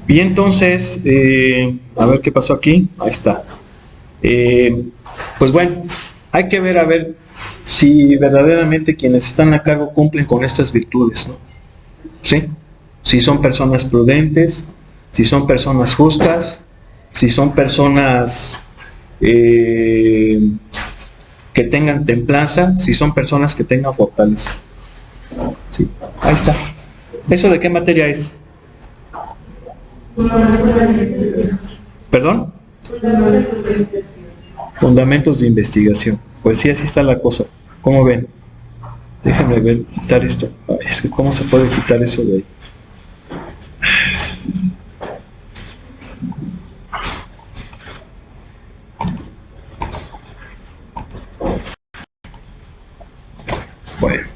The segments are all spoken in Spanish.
Y entonces, a ver qué pasó aquí. Ahí está. Pues bueno, hay que ver a ver si verdaderamente quienes están a cargo cumplen con estas virtudes, ¿no? ¿Sí? Si son personas prudentes, si son personas justas, si son personas que tengan templanza, si son personas que tengan fortaleza. Sí, ahí está. ¿Eso de qué materia es? ¿Perdón? Fundamentos de investigación. Pues sí, así está la cosa. ¿Cómo ven? Déjenme ver, quitar esto. Ay, es que ¿cómo se puede quitar eso de ahí? Bueno.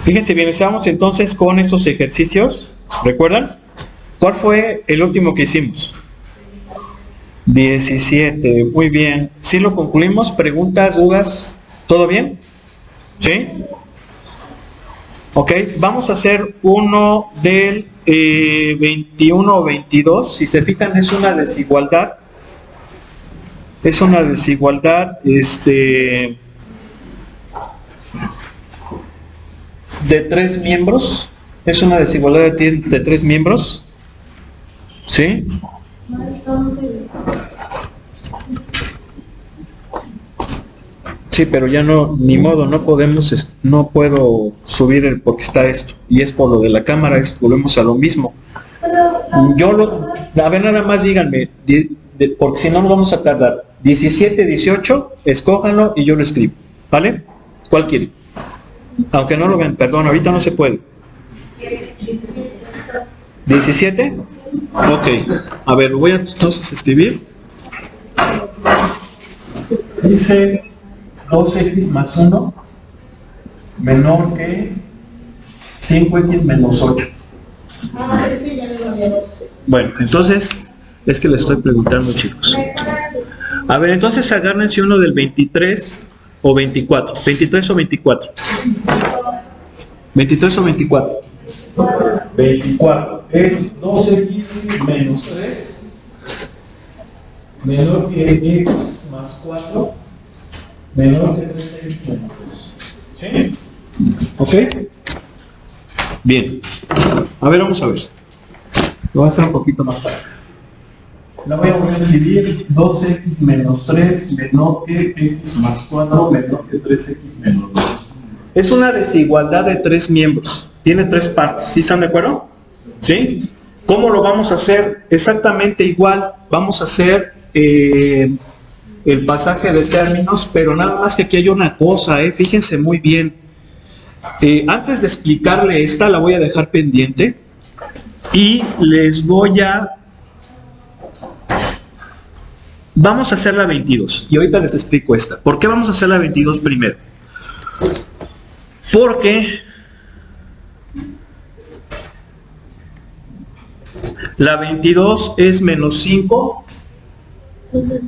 Fíjense bien, estamos entonces con estos ejercicios. ¿Recuerdan? ¿Cuál fue el último que hicimos? 17, muy bien. ¿Sí lo concluimos? ¿Preguntas, dudas? ¿Todo bien? ¿Sí? Ok, vamos a hacer uno del 21 o 22. Si se fijan, es una desigualdad. Es una desigualdad, de 3 miembros. Es una desigualdad de 3 miembros. ¿Sí? Sí, pero ya no, ni modo, no podemos, no puedo subir porque está esto. Y es por lo de la cámara, volvemos a lo mismo. A ver, nada más díganme, porque si no nos vamos a tardar. 17, 18, escójanlo y yo lo escribo. ¿Vale? ¿Cuál quiere? Aunque no lo vean, perdón, ahorita no se puede. 17. Ok. A ver, lo voy a entonces escribir. Dice 2x más 1 menor que 5x menos 8. Bueno, entonces, es que les estoy preguntando, chicos. A ver, entonces agárrense uno del 23 o 24. 23 o 24. 23 o 24. 24 es 2x menos 3 menor que x más 4 menor que 3x menos 2. ¿Sí? ¿Ok? Bien. A ver, vamos a ver. Lo voy a hacer un poquito más tarde. La voy a volver a escribir 2x menos 3 menor que x más 4 menor que 3x menos 2. Es una desigualdad de 3 miembros. Tiene 3 partes. ¿Sí están de acuerdo? ¿Sí? ¿Cómo lo vamos a hacer? Exactamente igual. Vamos a hacer el pasaje de términos, pero nada más que aquí hay una cosa, fíjense muy bien. Antes de explicarle esta, la voy a dejar pendiente y les voy a... Vamos a hacer la 22 y ahorita les explico esta. ¿Por qué vamos a hacer la 22 primero? Porque la 22 es menos 5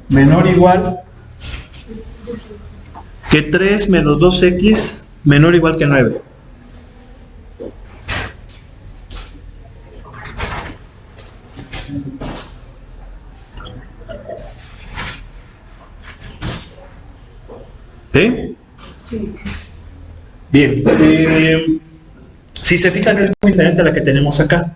menor o igual que 3 menos 2x menor o igual que 9. ¿Sí? Sí. Bien. Si se fijan, es muy diferente a la que tenemos acá.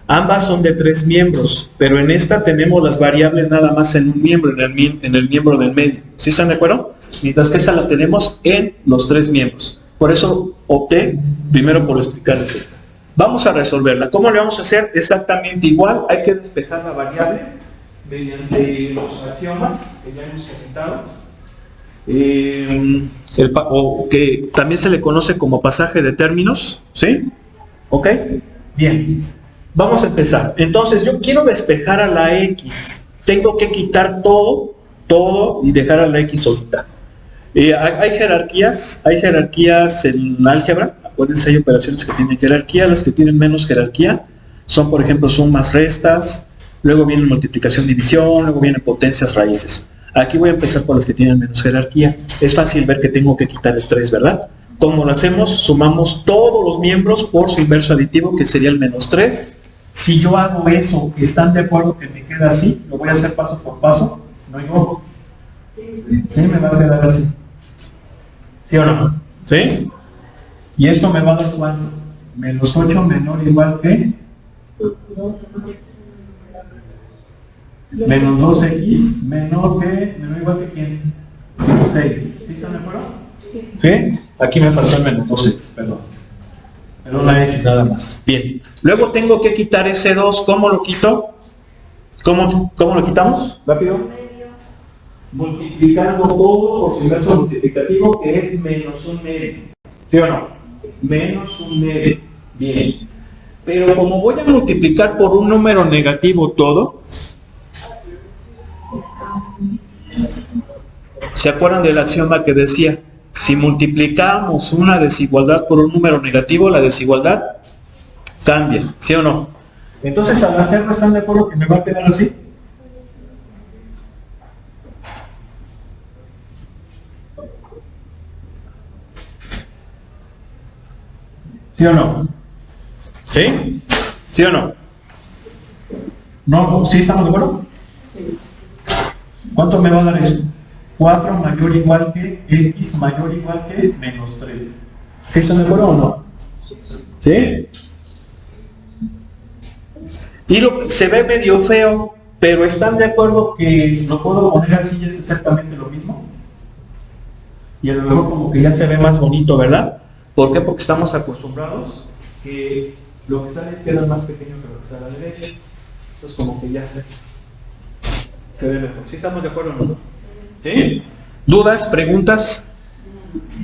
Ambas son de 3 miembros, pero en esta tenemos las variables nada más en un miembro, en el miembro del medio. ¿Sí están de acuerdo? Mientras que estas las tenemos en los 3 miembros. Por eso opté primero por explicarles esta. Vamos a resolverla. ¿Cómo le vamos a hacer? Exactamente igual. Hay que despejar la variable mediante los axiomas que ya hemos comentado. O que también se le conoce como pasaje de términos. ¿Sí? ¿Ok? Bien. Vamos a empezar. Entonces, yo quiero despejar a la X. Tengo que quitar todo y dejar a la X solita. Hay jerarquías en álgebra. Acuérdense, hay operaciones que tienen jerarquía. Las que tienen menos jerarquía son, por ejemplo, sumas, restas. Luego viene multiplicación, división. Luego vienen potencias, raíces. Aquí voy a empezar por las que tienen menos jerarquía. Es fácil ver que tengo que quitar el 3, ¿verdad? ¿Cómo lo hacemos? Sumamos todos los miembros por su inverso aditivo, que sería el menos 3. Si yo hago eso, ¿están de acuerdo que me queda así? Lo voy a hacer paso por paso. ¿No hay modo? Sí, me va a quedar así. ¿Sí o no? ¿Sí? Y esto me va a dar ¿cuánto? Menos 8 menor o igual que menos 2x menor o igual que ¿quién? 6. ¿Sí están de acuerdo? Sí. Aquí me faltó el menos 2x, perdón. Pero la x nada más. Bien. Luego tengo que quitar ese 2. ¿Cómo lo quito? ¿Cómo lo quitamos? Rápido. Multiplicando todo por su inverso multiplicativo, que es menos un medio. ¿Sí o no? Menos un medio. Bien. Pero como voy a multiplicar por un número negativo todo, ¿se acuerdan del axioma que decía? Si multiplicamos una desigualdad por un número negativo, la desigualdad cambia, ¿sí o no? Entonces, al hacerlo, ¿están de acuerdo que me va a quedar así? ¿Sí o no? ¿Sí? ¿Sí o no? ¿No? ¿Sí estamos de acuerdo? Sí. ¿Cuánto me va a dar esto? 4 mayor o igual que x mayor o igual que menos 3. ¿Sí están de acuerdo o no? ¿Sí? Y se ve medio feo, pero ¿están de acuerdo que lo puedo poner así y es exactamente lo mismo? Y a lo mejor como que ya se ve más bonito, ¿verdad? ¿Por qué? Porque estamos acostumbrados que lo que sale a la izquierda es más pequeño que lo que sale a la derecha. Entonces como que ya se ve mejor. ¿Sí estamos de acuerdo o no? ¿Sí? ¿Dudas? ¿Preguntas?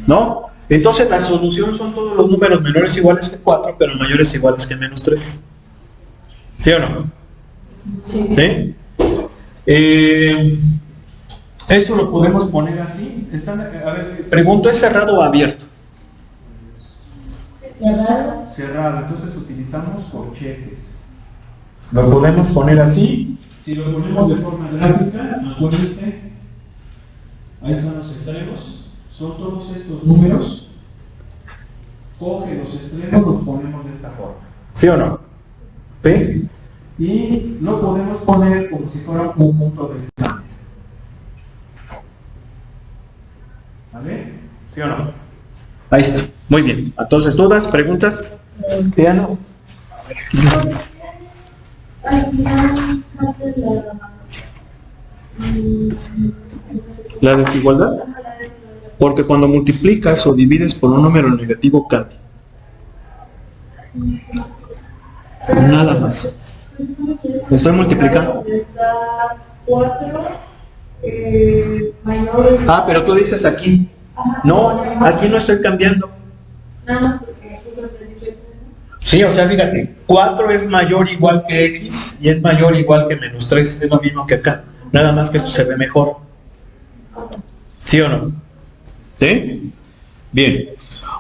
¿No? Entonces la solución son todos los números menores iguales que 4, pero mayores iguales que menos 3. ¿Sí o no? Sí. ¿Sí? Esto lo podemos poner así. A ver, pregunto, ¿es cerrado o abierto? Cerrado. Cerrado. Entonces utilizamos corchetes. Lo podemos poner así. Si lo ponemos de forma gráfica, acuérdense. Ahí están los extremos, son todos estos números. Coge los extremos, los ponemos de esta forma. ¿Sí o no? ¿Sí? Y lo podemos poner como si fuera un punto de examen. ¿Vale? ¿Sí o no? Ahí está. Muy bien. Entonces, ¿dudas? ¿Preguntas? Diana. ¿La desigualdad? Porque cuando multiplicas o divides por un número negativo cambia. Nada más. Estoy multiplicando. Ah, pero tú dices aquí. No, aquí no estoy cambiando. Sí, o sea, fíjate, 4 es mayor o igual que x y es mayor o igual que menos 3. Es lo mismo que acá. Nada más que esto se ve mejor. ¿Sí o no? ¿Sí? Bien.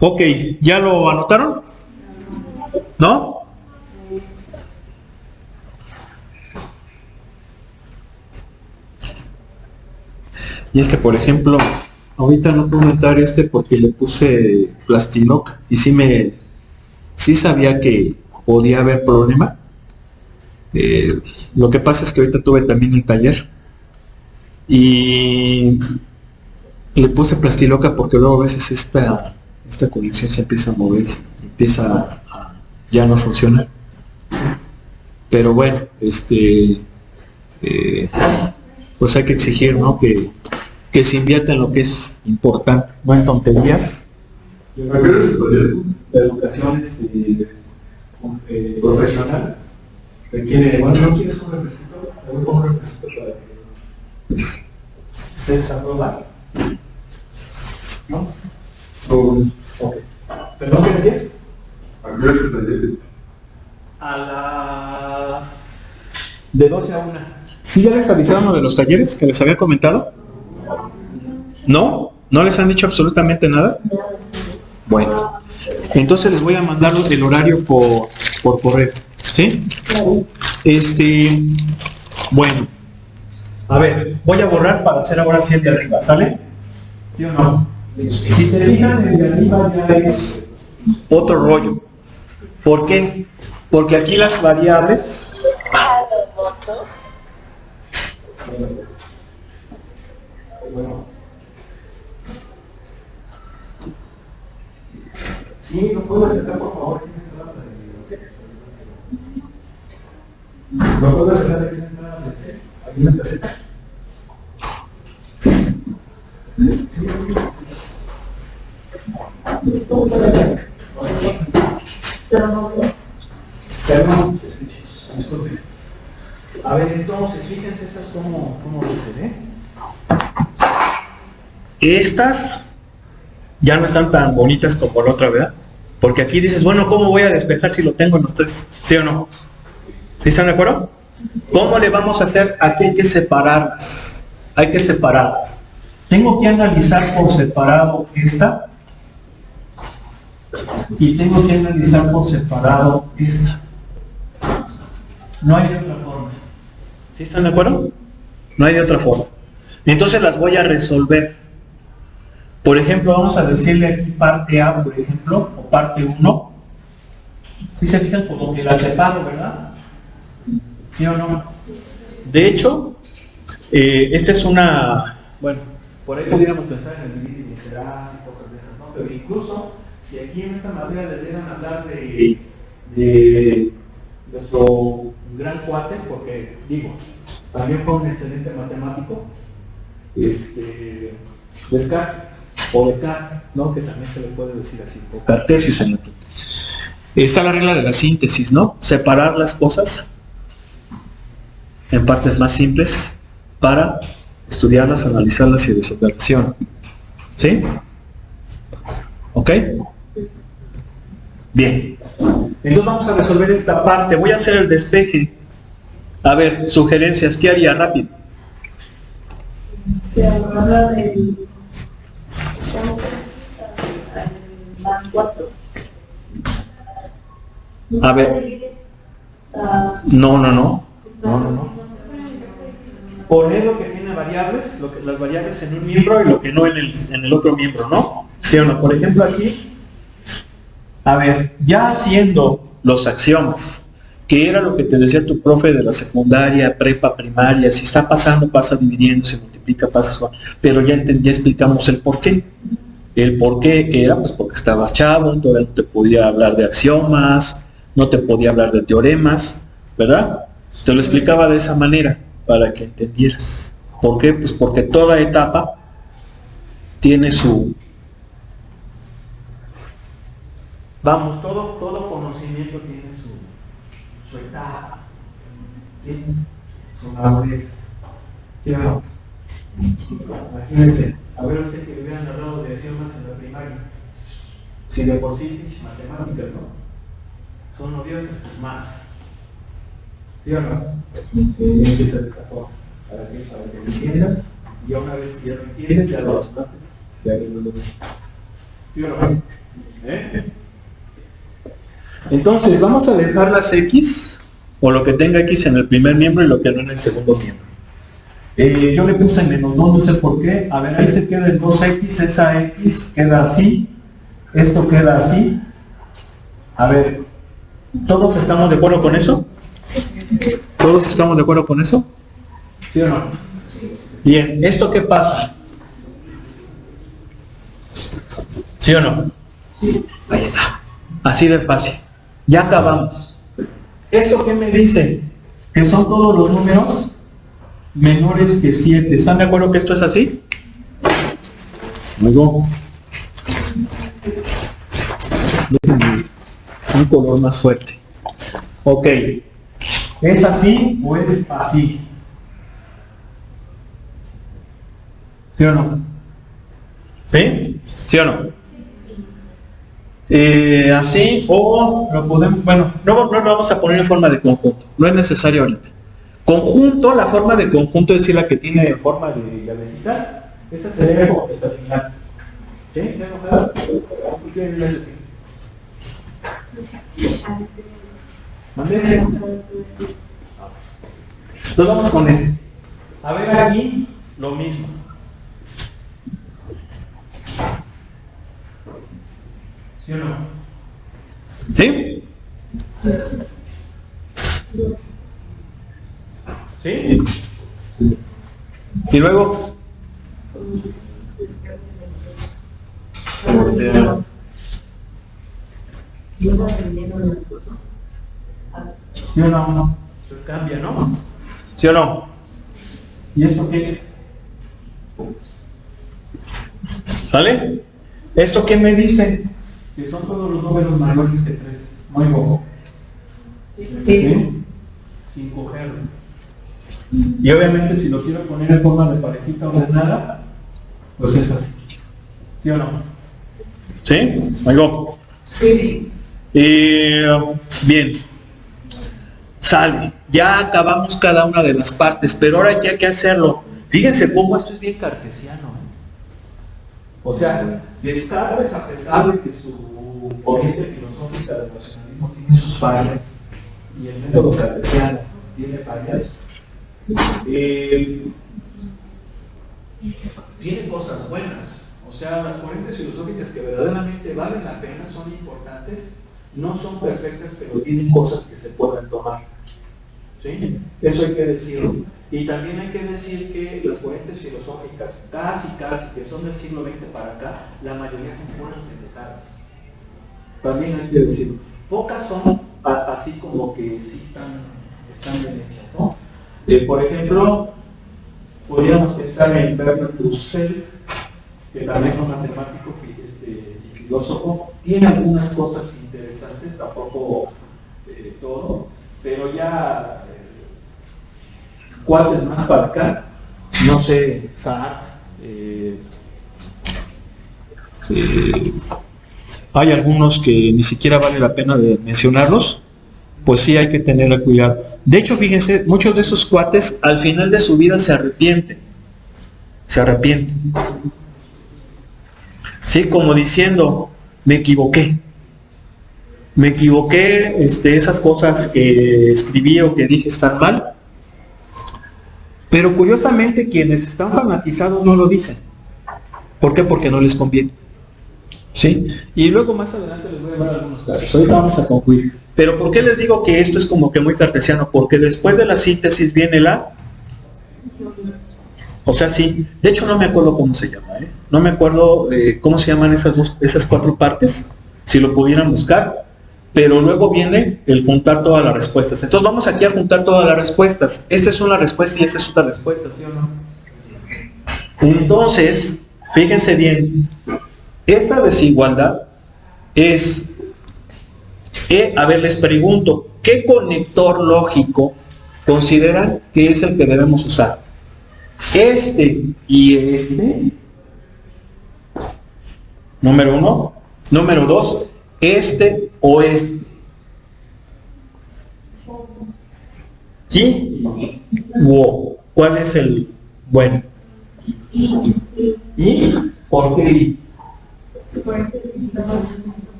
Ok, ¿ya lo anotaron? ¿No? Y es que, por ejemplo, ahorita no puedo aumentar porque le puse Plastiloc y sí sabía que podía haber problema. Lo que pasa es que ahorita tuve también el taller y le puse Plastiloca porque luego a veces esta conexión se empieza a mover, ya no funciona. Pero bueno, pues hay que exigir, ¿no? Que se invierta en lo que es importante, no en tonterías. Yo creo que la educación profesional requiere, bueno, ¿no quieres un refresquito? Le voy a poner un refresquito para que ustedes aprobar. ¿No? Ok. ¿Perdón, qué decías? ¿A qué hora es el taller? A De 12 a 1. ¿Sí ya les avisaron de los talleres que les había comentado? ¿No? ¿No les han dicho absolutamente nada? Bueno, entonces les voy a mandar el horario por correo. ¿Sí? Bueno. A ver, voy a borrar para hacer ahora sí el de arriba, ¿sale? ¿Sí o no? Si se fijan, el de arriba ya es otro rollo. ¿Por qué? Porque aquí las variables... Bueno. Sí, ¿no puedo acercar, por favor? ¿No puedo acercar aquí en la caseta? Perdón, disculpe. A ver, entonces, fíjense estas cómo dicen, Estas ya no están tan bonitas como la otra, ¿verdad? Porque aquí dices, bueno, ¿cómo voy a despejar si lo tengo en los tres? ¿Sí o no? ¿Sí están de acuerdo? ¿Cómo le vamos a hacer? Aquí hay que separarlas. Hay que separarlas. Tengo que analizar por separado esta. Y tengo que analizar por separado esta. No hay de otra forma. ¿Sí están de acuerdo? No hay de otra forma. Entonces las voy a resolver. Por ejemplo, vamos a decirle aquí parte A, por ejemplo, o parte 1. ¿Sí se fijan? Como que la separo, ¿verdad? ¿Sí o no? De hecho, esta es una... Bueno, por ahí podríamos pensar en el dividir y vencerás y cosas de esas, ¿no? Pero incluso, si aquí en esta materia les llegan a hablar de nuestro gran cuate, porque, digo, también fue un excelente matemático, Descartes, o Descartes, ¿no? Que también se le puede decir así, o Cartesio en latín. Está la regla de la síntesis, ¿no? Separar las cosas en partes más simples para estudiarlas, analizarlas y resolverlas. ¿Sí? ¿Ok? Bien. Entonces vamos a resolver esta parte. Voy a hacer el despeje. A ver, sugerencias. ¿Qué haría? Rápido. A ver. No. Poner lo que tiene variables, las variables en un miembro y lo que no en el otro miembro, ¿no? ¿Sí o no? Por ejemplo aquí, a ver, ya haciendo los axiomas, que era lo que te decía tu profe de la secundaria, prepa, primaria, si está pasando, pasa dividiendo, se multiplica, pasa, pero ya explicamos el por qué. El por qué era, pues porque estabas chavo, todavía no te podía hablar de axiomas, no te podía hablar de teoremas, ¿verdad? Te lo explicaba de esa manera, para que entendieras. ¿Por qué? Pues porque toda etapa tiene su... Vamos, todo conocimiento tiene su etapa, ¿sí? Su madurez. ¿Sí o no? Imagínense, a ver usted que le hubieran hablado de axiomas en la primaria. Si de por sí, matemáticas, ¿no? Son odiosas, pues más. ¿Sí o no? Tiene que ser de esa forma. Para que lo entiendas, y una vez que ya lo entiendes, ya lo haces, ya lo haces. ¿Sí o no? Entonces, vamos a dejar las X, o lo que tenga X en el primer miembro y lo que no en el segundo miembro. Yo le puse menos 2, no sé por qué. A ver, ahí se queda el 2X, esa X queda así, esto queda así. A ver, ¿todos estamos de acuerdo con eso? ¿Todos estamos de acuerdo con eso? ¿Sí o no? Bien, ¿esto qué pasa? ¿Sí o no? Ahí está. Así de fácil. Ya acabamos. ¿Esto qué me dice? Que son todos los números menores que 7. ¿Están de acuerdo que esto es así? Luego, déjenme un color más fuerte. Ok. ¿Es así o es así? ¿Sí o no? ¿Sí? ¿Sí o no? Así, o lo podemos, bueno, no lo vamos a poner en forma de conjunto, no es necesario ahorita. Conjunto, la forma de conjunto es decir, la que tiene forma de llavecitas, esa se debe como desafinar. ¿Sí? ¿Está enojada? ¿Qué quiere decir? ¿Mandé? Entonces vamos con ese. A ver aquí, lo mismo. ¿Sí o no? ¿Sí? ¿Sí? Y luego. ¿Sí o no? Se cambia, ¿no? ¿Sí o no? ¿Y esto qué es? ¿Sale? ¿Esto qué me dice? Que son todos los números mayores que 3. Muy bobo. ¿Sí? Sin cogerlo. Y obviamente si lo quiero poner en forma de parejita ordenada, pues es así. ¿Sí o no? ¿Sí? ¿Algo? Sí. Bien. Sale. Ya acabamos cada una de las partes, pero ahora ya hay que hacerlo. Fíjense cómo esto es bien cartesiano. O sea, Descartes, a pesar de que su corriente filosófica del racionalismo tiene sus fallas, y el método cartesiano tiene fallas, tiene cosas buenas. O sea, las corrientes filosóficas que verdaderamente valen la pena, son importantes, no son perfectas, pero tienen cosas que se pueden tomar. ¿Sí? Eso hay que decirlo. Y también hay que decir que las corrientes filosóficas, casi que son del siglo XX para acá, la mayoría son puras pendejadas. También hay que decirlo. Pocas son así como que sí están bien hechas, ¿no? Por ejemplo, podríamos pensar en Bernard Russell, que también es un matemático y filósofo. Tiene algunas cosas interesantes, tampoco todo, pero ya cuates más para acá, no sé, Sartre, hay algunos que ni siquiera vale la pena de mencionarlos, pues sí hay que tener cuidado. De hecho, fíjense, muchos de esos cuates al final de su vida se arrepienten. Sí, como diciendo, me equivoqué, esas cosas que escribí o que dije están mal. Pero curiosamente quienes están fanatizados no lo dicen. ¿Por qué? Porque no les conviene. ¿Sí? Y luego más adelante les voy a dar algunos casos. Ahorita vamos a concluir. Pero ¿por qué les digo que esto es como que muy cartesiano? Porque después de la síntesis viene la... O sea, sí. De hecho no me acuerdo cómo se llama. No me acuerdo cómo se llaman esas 4 partes. Si lo pudieran buscar. Pero luego viene el juntar todas las respuestas. Entonces vamos aquí a juntar todas las respuestas. Esta es una respuesta y esta es otra respuesta, ¿sí o no? Entonces, fíjense bien, esta desigualdad es, a ver, les pregunto, ¿qué conector lógico consideran que es el que debemos usar? ¿Este y este? Número 1. Número 2, este o este. ¿Y? Wow. ¿Cuál es el bueno? ¿Y? ¿Por qué I?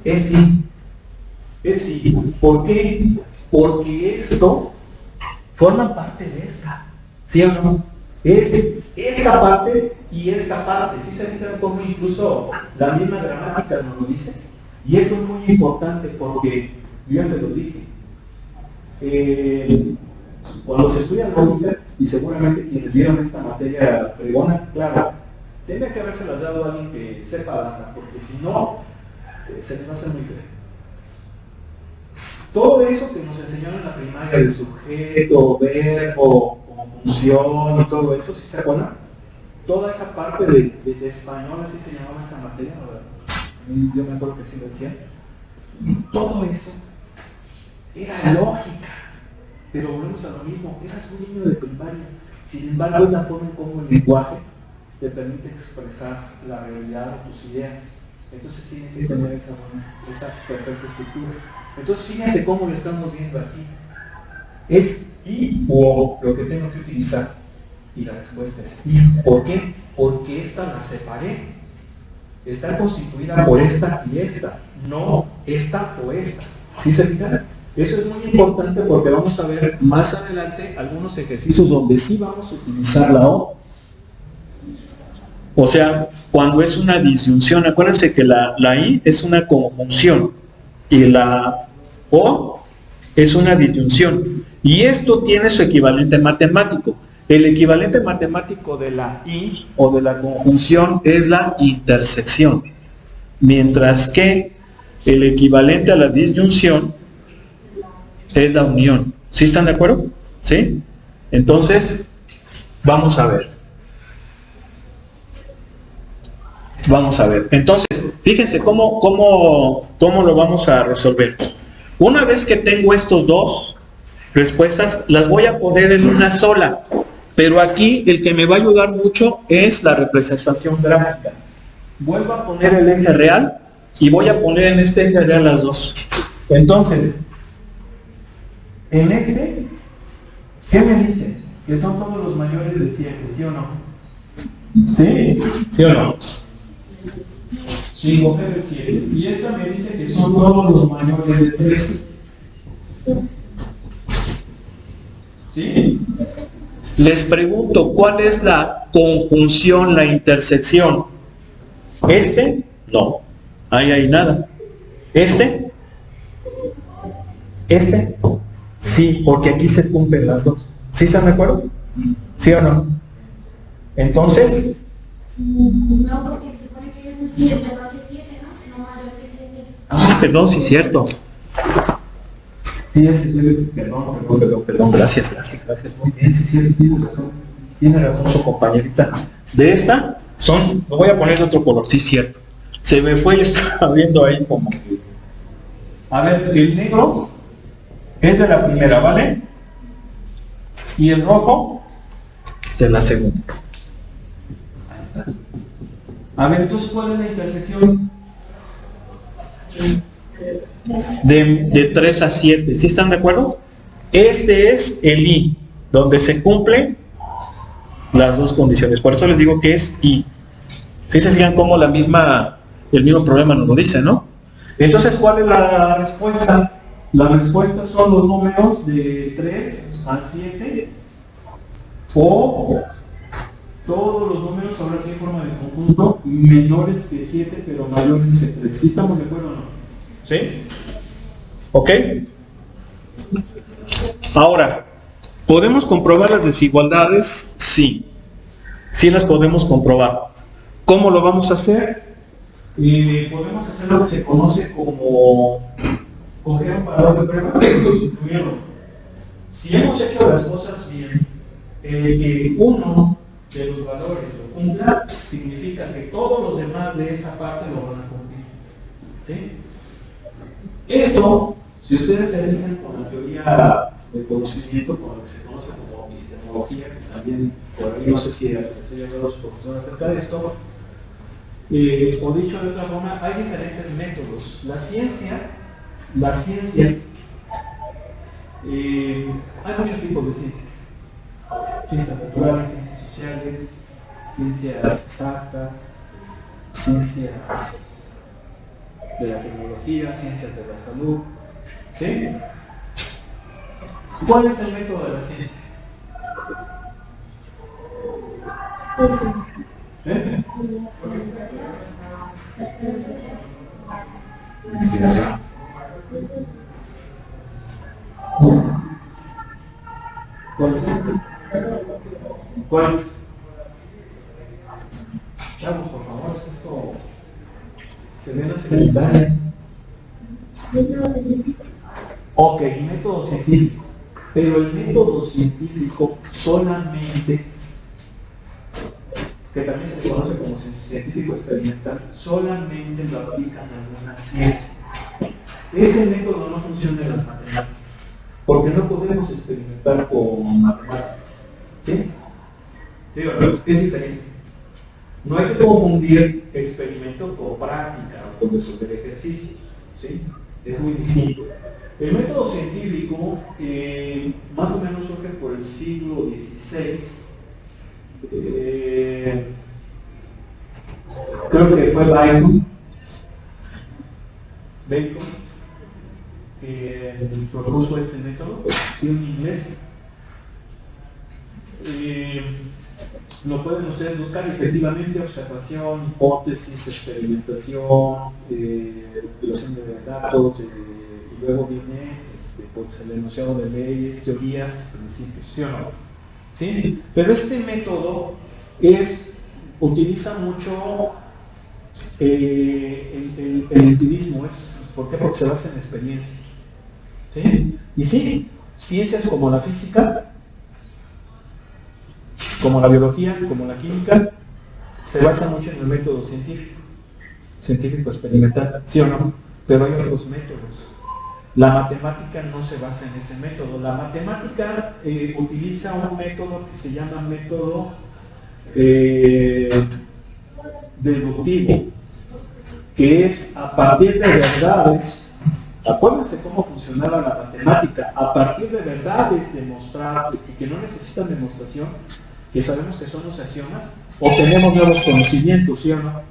Es sí. Es sí. ¿Por qué? Porque esto forma parte de esta. ¿Sí o no? Es esta parte y esta parte. ¿Sí se fijan cómo incluso la misma gramática nos lo dice? Y esto es muy importante porque, yo ya se lo dije, cuando se estudia lógica, y seguramente quienes vieron esta materia fregona, claro, tiene que habérselas dado a alguien que sepa darla, porque si no, se les va a hacer muy feo. Todo eso que nos enseñaron en la primaria, de sujeto, verbo, como función y todo eso, ¿sí se acuerdan? Toda esa parte de español, así se llamaba esa materia, ¿verdad? Yo me acuerdo que sí lo decía. Todo eso era lógica, pero volvemos a lo mismo, eras un niño de primaria. Sin embargo, hay una forma en cómo el lenguaje te permite expresar la realidad de tus ideas. Entonces tiene que tener esa perfecta estructura. Entonces fíjense cómo lo estamos viendo aquí. ¿Es I o lo que tengo que utilizar? Y la respuesta es I. ¿Por qué? Porque esta la separé. Está constituida por esta y esta, no esta o esta. ¿Sí se fijan? Eso es muy importante porque vamos a ver más adelante algunos ejercicios donde sí vamos a utilizar la O. O sea, cuando es una disyunción, acuérdense que la I es una conjunción y la O es una disyunción. Y esto tiene su equivalente matemático. El equivalente matemático de la I o de la conjunción es la intersección, mientras que el equivalente a la disyunción es la unión. ¿Sí están de acuerdo? ¿Sí? Entonces, vamos a ver. Vamos a ver. Entonces, fíjense cómo lo vamos a resolver. Una vez que tengo estos dos respuestas, las voy a poner en una sola. Pero aquí el que me va a ayudar mucho es la representación gráfica. Vuelvo a poner el eje real y voy a poner en este eje real las dos. Entonces, en este, ¿qué me dice? Que son todos los mayores de 7, ¿sí o no? ¿Sí? ¿Sí o no? Sí, coger el 7. Y esta me dice que son todos los mayores de 3. ¿Sí? Les pregunto, ¿cuál es la conjunción, la intersección? ¿Este? No. Ahí hay nada. ¿Este? ¿Este? Sí, porque aquí se cumplen las dos. ¿Sí están de acuerdo? ¿Sí o no? Entonces... No, porque se supone que es 7, mayor que 7, ¿no? No mayor que 7. Ah, perdón, sí es cierto. Sí, perdón, gracias. Muy bien, sí, tiene razón su compañerita. De esta son, lo voy a poner de otro color, sí es cierto. Se me fue, yo estaba viendo ahí como que... A ver, el negro es de la primera, ¿vale? Y el rojo de la segunda. Ahí está. A ver, entonces, ¿cuál es la intersección? De 3 a 7, ¿sí están de acuerdo? Este es el I, donde se cumplen las dos condiciones. Por eso les digo que es I. ¿Sí se fijan cómo el mismo problema nos lo dice, no? Entonces, ¿cuál es la respuesta? La respuesta son los números de 3 a 7 o todos los números, ahora sí en forma de conjunto, menores que 7 pero mayores que 3. ¿Sí estamos de acuerdo o no? ¿Sí? ¿Ok? Ahora, ¿podemos comprobar las desigualdades? Sí. Sí las podemos comprobar. ¿Cómo lo vamos a hacer? Podemos hacer lo que se conoce como coger un valor de prueba y sustituirlo. Si hemos hecho las cosas bien, que uno de los valores lo cumpla, significa que todos los demás de esa parte lo van a cumplir. ¿Sí? Esto, si ustedes se fijan con la teoría del conocimiento, con lo que se conoce como epistemología, que también por ahí no sé si les he hablado a su profesor acerca de esto, o dicho de otra forma, hay diferentes métodos. Las ciencias, hay muchos tipos de ciencias. Ciencias naturales, ciencias sociales, ciencias exactas, ciencias de la tecnología, ciencias de la salud. ¿Sí? ¿Cuál es el método de la ciencia? ¿Eh? Investigación. ¿Cuál es? ¿Cuál es? Chavos, por favor, esto se ve en la secundaria. Ok, método científico. Pero el método científico solamente, que también se le conoce como científico experimental, solamente lo aplican en algunas ciencias. Ese método no funciona en las matemáticas, porque no podemos experimentar con matemáticas. ¿Sí? Digo, es diferente. No hay que confundir experimento con práctica o con resolver ejercicios. ¿Sí? Es muy distinto. El método científico más o menos surge por el siglo XVI. Creo que fue Bacon, propuso ese método, sí, un inglés. Lo pueden ustedes buscar, efectivamente, observación, hipótesis, experimentación, recopilación de datos, y luego viene pues, el enunciado de leyes, teorías, principios, ¿sí o no? ¿Sí? Pero este método utiliza mucho el empirismo. ¿Por qué? Porque se basa en experiencia. ¿Sí? Y sí, ciencias como la física, como la biología, como la química, se basa mucho en el método científico experimental, ¿sí o no? Pero hay otros métodos. La matemática no se basa en ese método. La matemática utiliza un método que se llama método deductivo, que es a partir de verdades. Acuérdense cómo funcionaba la matemática. A partir de verdades demostradas, que no necesitan demostración, que sabemos que son los axiomas, obtenemos nuevos conocimientos, ¿sí o no?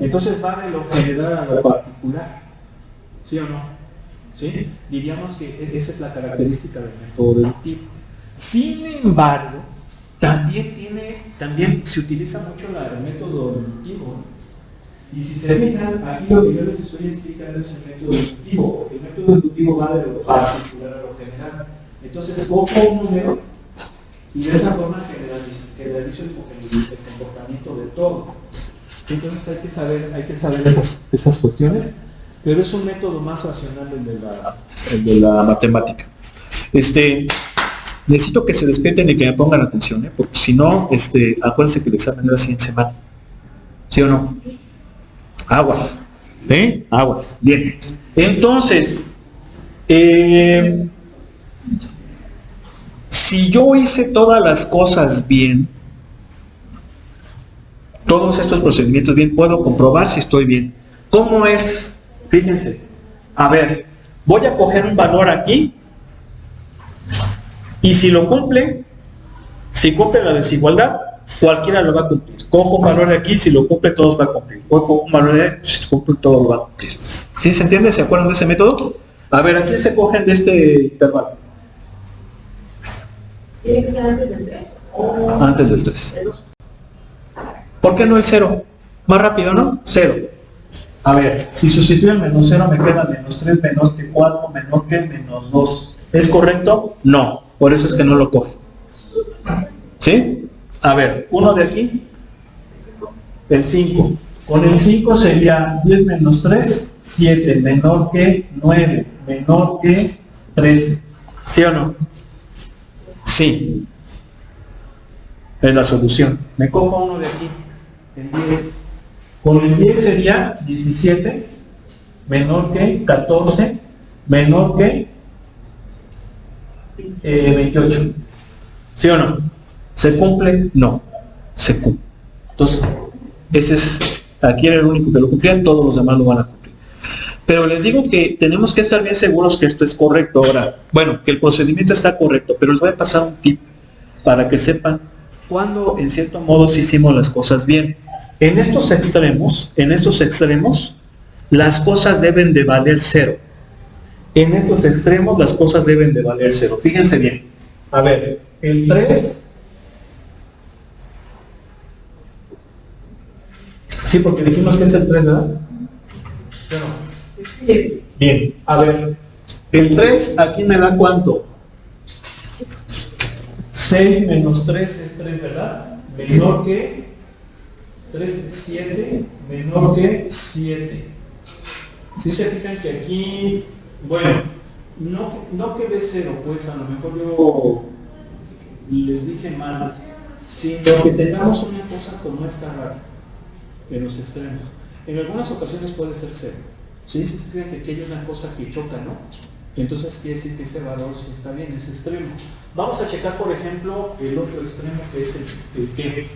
Entonces va de lo general a lo particular, ¿sí o no? ¿Sí? Diríamos que esa es la característica del método deductivo. Sin embargo, también se utiliza mucho el método deductivo. Y si se fijan, aquí lo que yo les estoy explicando es el método deductivo, porque el método deductivo va de lo particular a lo general. Entonces, cojo un número y de esa forma generalizo el comportamiento de todo. Entonces hay que saber esas cuestiones, pero es un método más racional el de la matemática. Necesito que se despierten y que me pongan atención, porque si no, acuérdense que el examen era 100 semanas. ¿Sí o no? Aguas. Aguas. Bien. Entonces, si yo hice todas las cosas bien, todos estos procedimientos bien, puedo comprobar si estoy bien. ¿Cómo es? Fíjense. A ver, voy a coger un valor aquí y si lo cumple, si cumple la desigualdad, cualquiera lo va a cumplir. Cojo un valor de aquí, si lo cumple, todos van a cumplir. Cojo un valor de aquí, si cumple, todos lo van a cumplir. ¿Sí se entiende? ¿Se acuerdan de ese método? A ver, aquí se cogen de este intervalo. ¿Tiene que ser antes del 3? Antes del 3. ¿Por qué no el 0? Más rápido, ¿no? 0. A ver, si sustituyo el menos 0 me queda menos 3 menor que 4 menor que menos 2. ¿Es correcto? No. Por eso es que no lo cojo. ¿Sí? A ver, uno de aquí, el 5. Con el 5 sería 10 menos 3, 7, menor que 9, menor que 13. ¿Sí o no? Sí. Es la solución. Me cojo uno de aquí, el 10. Con el 10 sería 17, menor que 14, menor que 28. ¿Sí o no? ¿Se cumple? No. Se cumple. Entonces, aquí era el único que lo cumplía, todos los demás lo van a cumplir. Pero les digo que tenemos que estar bien seguros que esto es correcto. Ahora, bueno, que el procedimiento está correcto, pero les voy a pasar un tip para que sepan cuándo, en cierto modo, sí hicimos las cosas bien. En estos extremos, las cosas deben de valer 0. En estos extremos, las cosas deben de valer 0. Fíjense bien. A ver, el 3... Sí, porque dijimos que es el 3, ¿verdad? Sí. Bien, a ver, el 3 aquí me da ¿cuánto? 6 menos 3 es 3, ¿verdad? Menor que 3 es 7, menor que 7. Si se fijan que aquí, bueno, no quede 0, pues a lo mejor yo les dije mal, sino que tengamos una cosa como esta rara en los extremos. En algunas ocasiones puede ser 0. ¿Sí? Si se fijan que aquí hay una cosa que choca, ¿no? Entonces quiere decir que ese valor sí está bien, es extremo. Vamos a checar, por ejemplo, el otro extremo que es el ¿qué?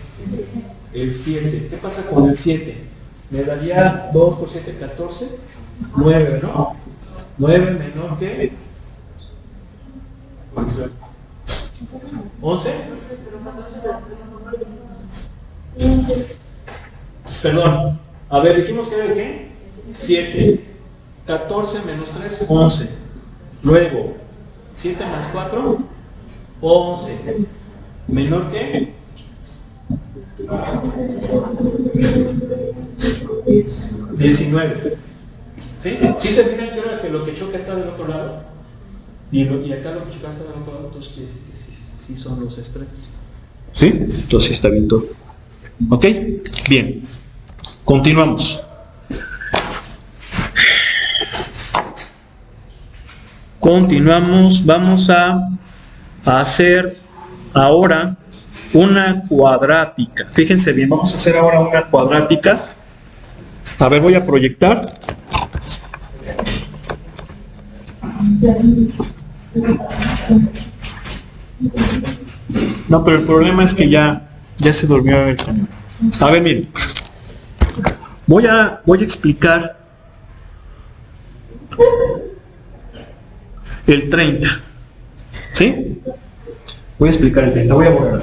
El 7. ¿Qué pasa con el 7? Me daría 2 por 7, 14, 9, ¿no? 9 menor que ¿11? Perdón. A ver, dijimos que era el qué? 7. 14 menos 3, 11. Luego, 7 más 4, 11. ¿Menor que? 19. ¿Sí? ¿Sí se fijan que lo que choca está del otro lado? Y acá lo que choca está del otro lado, entonces quiere decir que sí son los extremos. ¿Sí? Entonces sí está bien todo. ¿Ok? Bien. Continuamos. Continuamos. Vamos a hacer ahora una cuadrática. Fíjense bien, vamos a hacer ahora una cuadrática. A ver, voy a proyectar. No, pero el problema es que ya se durmió el cañón. A ver, miren. Voy a explicar el 30. ¿Sí? Voy a explicar el 30. Voy a borrar.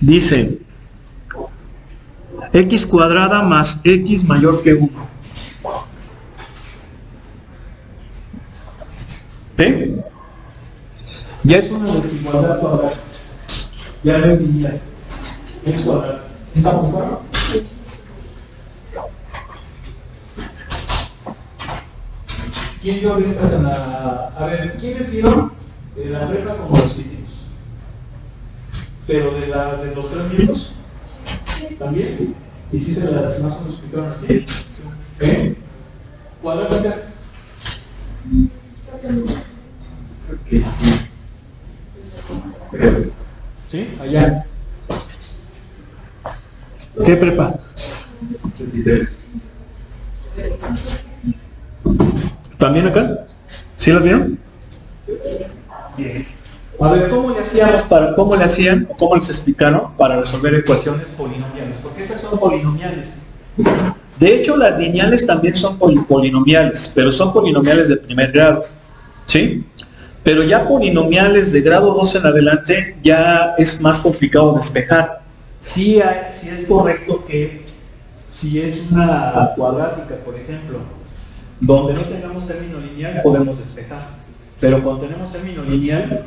Dice x cuadrada más x mayor que 1. ¿Sí? Ya es una desigualdad cuadrada. Ya lo diría. X cuadrada. ¿Está muy claro? ¿Quién vio estas en la... A ver, ¿quiénes vieron la prepa como los hicimos? Pero de los 3 miembros también. Y si se las más o menos explicaron así. ¿Eh? ¿Cuadráticas? Creo que sí. ¿Sí? Allá. ¿Qué prepa? ¿También acá? ¿Sí las vieron? Bien. A ver, ¿cómo le hacían, cómo les explicaron para resolver ecuaciones polinomiales? Porque esas son polinomiales. De hecho, las lineales también son polinomiales, pero son polinomiales de primer grado. ¿Sí? Pero ya polinomiales de grado 2 en adelante ya es más complicado despejar. Sí es correcto que si es una cuadrática, por ejemplo, donde no tengamos término lineal, podemos despejar. Pero cuando tenemos término lineal,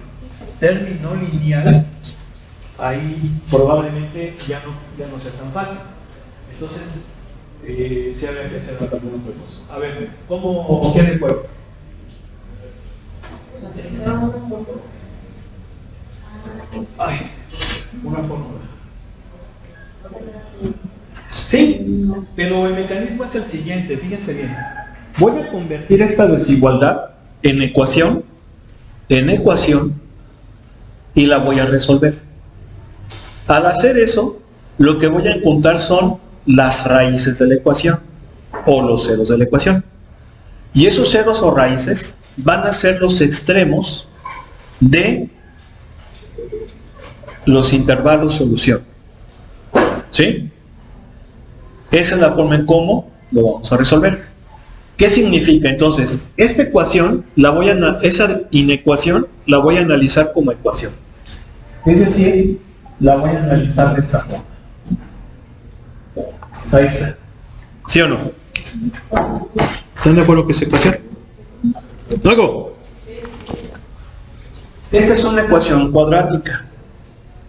ahí probablemente ya no sea tan fácil. Entonces, sí habría que hacer algunos juegos. A ver, ¿cómo quiere el juego? Ay, una fórmula. Sí, pero el mecanismo es el siguiente, fíjense bien. Voy a convertir esta desigualdad en ecuación, y la voy a resolver. Al hacer eso, lo que voy a encontrar son las raíces de la ecuación, o los ceros de la ecuación. Y esos ceros o raíces van a ser los extremos de los intervalos solución. ¿Sí? Esa es la forma en cómo lo vamos a resolver. ¿Qué significa? Entonces, esta ecuación, esa inecuación, la voy a analizar como ecuación. Es decir, la voy a analizar de esa forma. Ahí está. ¿Sí o no? ¿Están de acuerdo que es ecuación? Luego, esta es una ecuación cuadrática.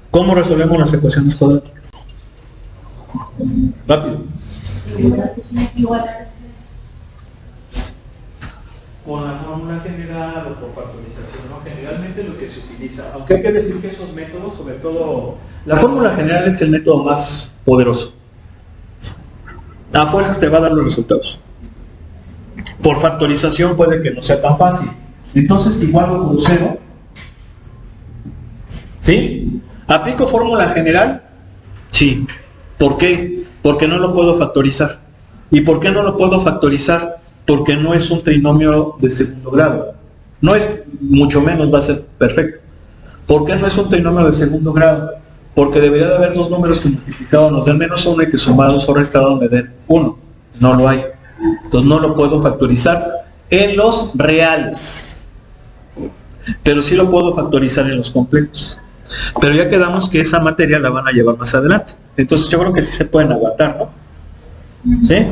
¿Cómo resolvemos las ecuaciones cuadráticas? Rápido. Con la fórmula general o por factorización, ¿no? Generalmente lo que se utiliza, aunque hay que decir que esos métodos, sobre todo, la fórmula general es el método más poderoso. A fuerzas te va a dar los resultados. Por factorización puede que no sea tan fácil. Entonces igualo con 0. ¿Sí? ¿Aplico fórmula general? Sí. ¿Por qué? Porque no lo puedo factorizar. ¿Y por qué no lo puedo factorizar? Porque no es un trinomio de segundo grado. No es, mucho menos va a ser perfecto. ¿Por qué no es un trinomio de segundo grado? Porque debería de haber dos números que multiplicados nos den menos 1 y que sumados o restados me den 1. No lo hay. Entonces no lo puedo factorizar en los reales. Pero sí lo puedo factorizar en los completos. Pero ya quedamos que esa materia la van a llevar más adelante. Entonces yo creo que sí se pueden aguantar, ¿no? ¿Sí?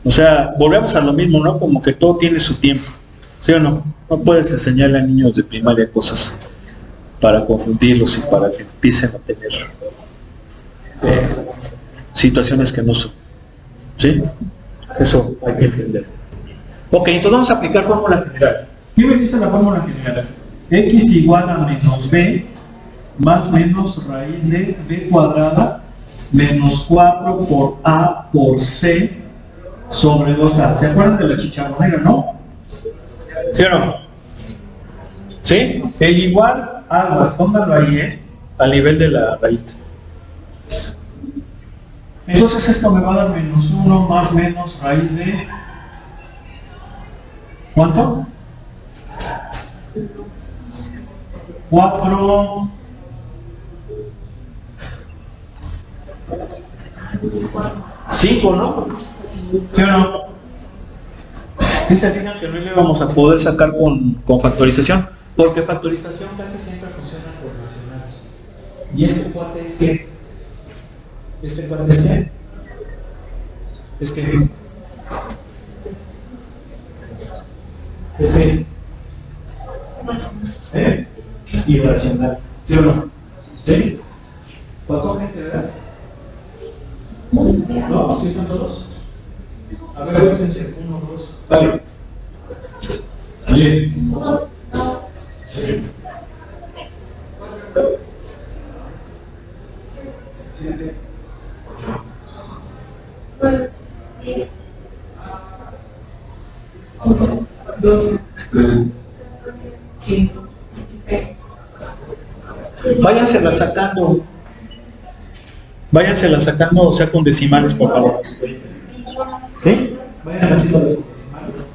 O sea, volvemos a lo mismo, ¿no? Como que todo tiene su tiempo. ¿Sí o no? No puedes enseñarle a niños de primaria cosas para confundirlos y para que empiecen a tener situaciones que no son. ¿Sí? Eso hay que entender. Ok, entonces vamos a aplicar fórmula general. ¿Qué me dice la fórmula general? X igual a menos b más menos raíz de b cuadrada menos 4 por a por c sobre 2a. ¿Se acuerdan de la chicharronera, no? ¿Sí o no? ¿Sí? El igual, aguas, pónganlo ahí, al nivel de la rayita. Entonces esto me va a dar menos 1 más menos raíz de... ¿Cuánto? 4... 5, ¿no? ¿Sí o no? ¿Sí se fijan que no le vamos a poder sacar con factorización? Porque factorización casi siempre funciona por racionales. ¿Y este cuate es qué? ¿Este cuate es qué? Es que... Es que... irracional. ¿Sí o no? ¿Sí? ¿Cuánto gente, verdad? ¿No? ¿Sí están todos? A ver, fíjense. 1, 2. Dale. Bien. 1, 2, 3, 4, 7, 8, 9, 10, 11, 12, 15, 16. Váyansela sacando. Váyansela sacando, o sea, con decimales, por favor. ¿Sí? Vayan haciendo los decimales.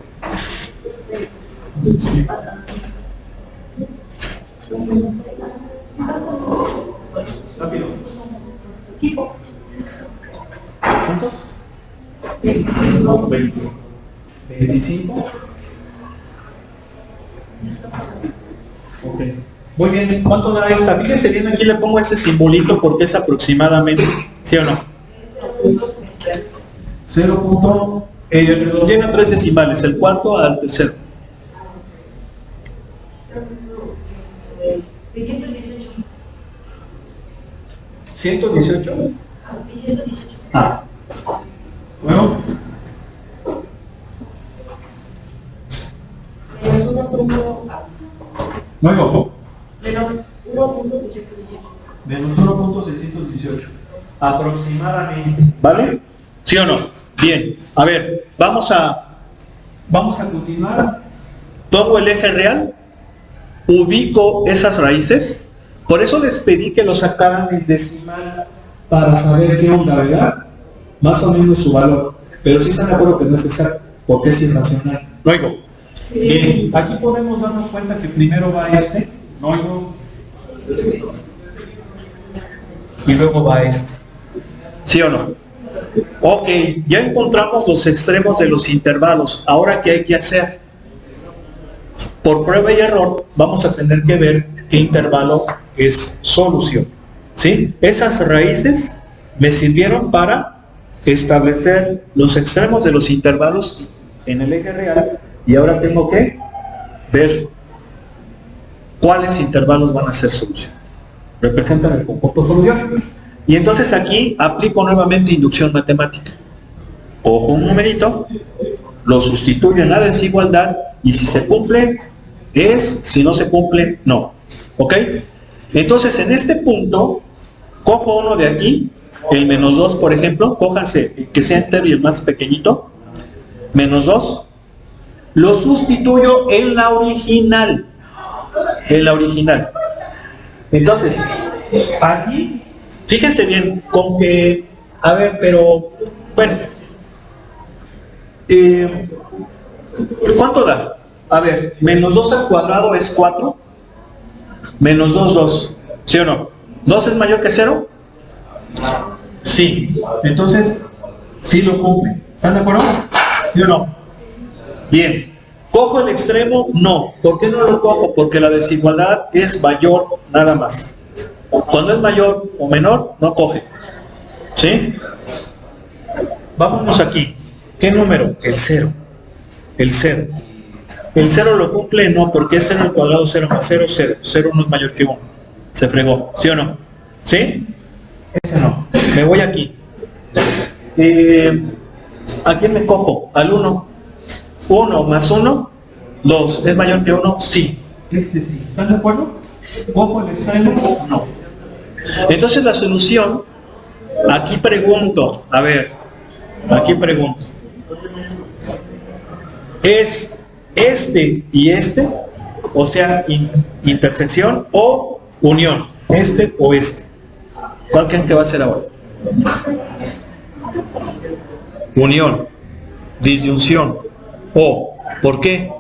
Rápido. ¿Cuántos? 25. 25. Ok. Muy bien, ¿cuánto da esta? Fíjense bien, aquí le pongo ese simbolito porque es aproximadamente, ¿sí o no? 0. Tiene 3 decimales, el cuarto al tercero. 118. Ah. Bueno. Luego. Menos 1.618. Menos 1.618. Aproximadamente. ¿Vale? ¿Sí o no? Bien. A ver, vamos a continuar. Tomo el eje real. Ubico esas raíces. Por eso les pedí que lo sacaran en decimal para saber qué onda, ¿verdad? Más o menos su valor. Pero sí están de acuerdo que no es exacto, porque es irracional. Luego. Bien, aquí podemos darnos cuenta que primero va este, luego, y luego va este. ¿Sí o no? Ok, ya encontramos los extremos de los intervalos. Ahora, ¿qué hay que hacer? Por prueba y error, vamos a tener que ver qué intervalo es solución. ¿Sí? Esas raíces me sirvieron para establecer los extremos de los intervalos en el eje real. Y ahora tengo que ver cuáles intervalos van a ser solución. Representan el conjunto solución. Y entonces aquí aplico nuevamente inducción matemática. Cojo un numerito, lo sustituyo en la desigualdad y si se cumple, es, si no se cumple, no. ¿Ok? Entonces en este punto, cojo uno de aquí, el menos 2, por ejemplo, cójanse que sea entero y el más pequeñito, menos 2. Lo sustituyo en la original. En la original. Entonces, aquí, fíjense bien, con que, a ver, pero, bueno, ¿Cuánto da? A ver, menos 2 al cuadrado es 4. Menos 2, 2. ¿Sí o no? ¿2 es mayor que 0? Sí. Entonces, sí lo cumple. ¿Están de acuerdo? ¿Sí o no? Bien. ¿Cojo el extremo? No. ¿Por qué no lo cojo? Porque la desigualdad es mayor nada más. Cuando es mayor o menor, no coge. ¿Sí? Vámonos aquí. ¿Qué número? El 0. El 0. ¿El 0 lo cumple? No, porque es 0 al cuadrado, 0 más 0, 0. 0 no es mayor que 1. Se fregó. ¿Sí o no? ¿Sí? Ese no. Me voy aquí. ¿A quién me cojo? Al 1. 1 más 1, 2. ¿Es mayor que 1? Sí. Este sí. ¿Están de acuerdo? ¿Cojo el extremo? No. Entonces la solución, aquí pregunto, a ver, aquí pregunto. ¿Es este y este? O sea, intersección o unión. Este o este. ¿Cuál creen que va a ser ahora? Unión. Disyunción. O. ¿Por qué?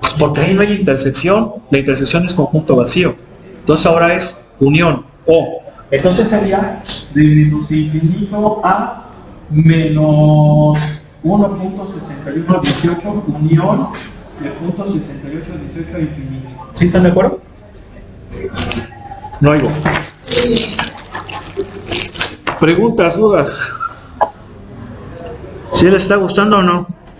Pues porque ahí no hay intersección. La intersección es conjunto vacío. Entonces ahora es unión. O. Entonces sería de menos infinito a menos 1.6118 unión de punto 6818 a infinito. ¿Sí están de acuerdo? No oigo. ¿Preguntas, dudas? ¿Sí les está gustando o no?